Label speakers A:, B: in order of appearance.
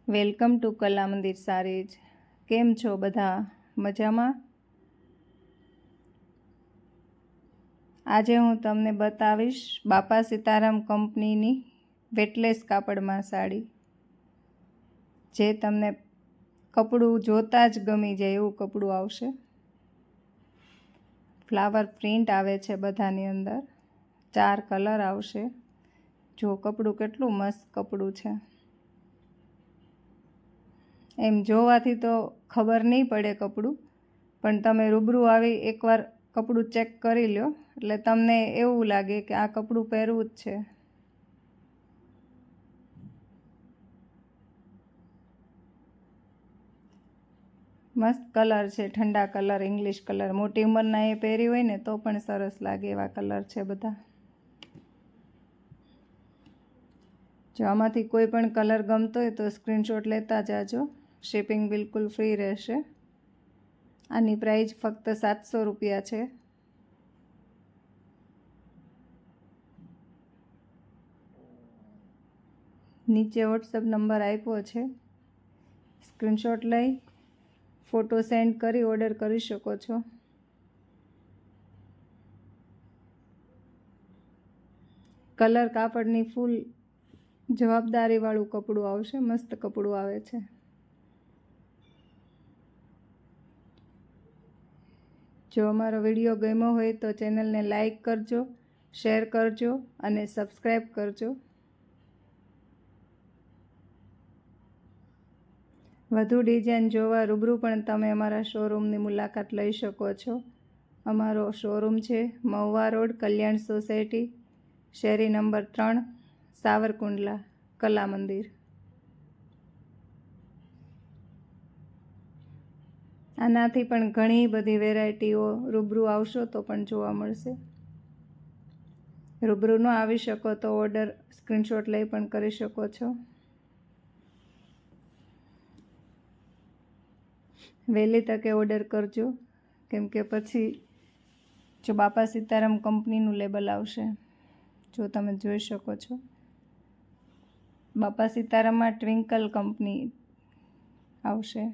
A: Welcome to કલા મંદિર સારીજ. કેમ છો બધા? મજામાં? આજે હું તમને બતાવીશ બાપા સીતારામ કંપનીની વેટલેસ કાપડમાં સાડી, જે તમને કપડું જોતાં જ ગમી જાય એવું કપડું આવશે. ફ્લાવર પ્રિન્ટ આવે છે બધાની અંદર, 4 કલર આવશે. જો કપડું કેટલું મસ્ત કપડું છે. એમ જોવાથી તો ખબર નહીં પડે કપડું, પણ તમે રૂબરૂ આવી એકવાર કપડું ચેક કરી લો એટલે તમને એવું લાગે કે આ કપડું પહેરવું જ છે. મસ્ત કલર છે, ઠંડા કલર, ઇંગ્લિશ કલર. મોટી ઉંમરના એ પહેરી હોય ને તો પણ સરસ લાગે એવા કલર છે બધા. જો આમાંથી કોઈ પણ કલર ગમતો હોય તો સ્ક્રીનશોટ લેતા જાજો. શિપિંગ બિલકુલ ફ્રી રહેશે. આની પ્રાઇસ ફક્ત 700 રૂપિયા છે. નીચે વોટ્સઅપ નંબર આપ્યો છે, સ્ક્રીનશોટ લઈ ફોટો સેન્ડ કરી ઓર્ડર કરી શકો છો. કલર કાપડની ફૂલ જવાબદારીવાળું કપડું આવશે. મસ્ત કપડું આવે છે. જો અમારો વિડીયો ગમ્યો હોય તો ચેનલને લાઈક કરજો, શેર કરજો અને સબસ્ક્રાઈબ કરજો. વધુ ડિઝાઇન જોવા રૂબરૂ પણ તમે અમારા શોરૂમની મુલાકાત લઈ શકો છો. અમારો શોરૂમ છે મહુવા રોડ, કલ્યાણ સોસાયટી, શેરી નંબર 3, સાવરકુંડલા, કલા મંદિર. આનાથી પણ ઘણી બધી વેરાયટીઓ રૂબરૂ આવશો તો પણ જોવા મળશે. રૂબરૂ ન આવી શકો તો ઓર્ડર સ્ક્રીનશોટ લઈ પણ કરી શકો છો. વહેલી તકે ઓર્ડર કરજો, કેમ કે પછી જો બાપા સીતારામ કંપનીનું લેબલ આવશે. જો તમે જોઈ શકો છો, બાપા સીતારામમાં ટ્વિંકલ કંપની આવશે.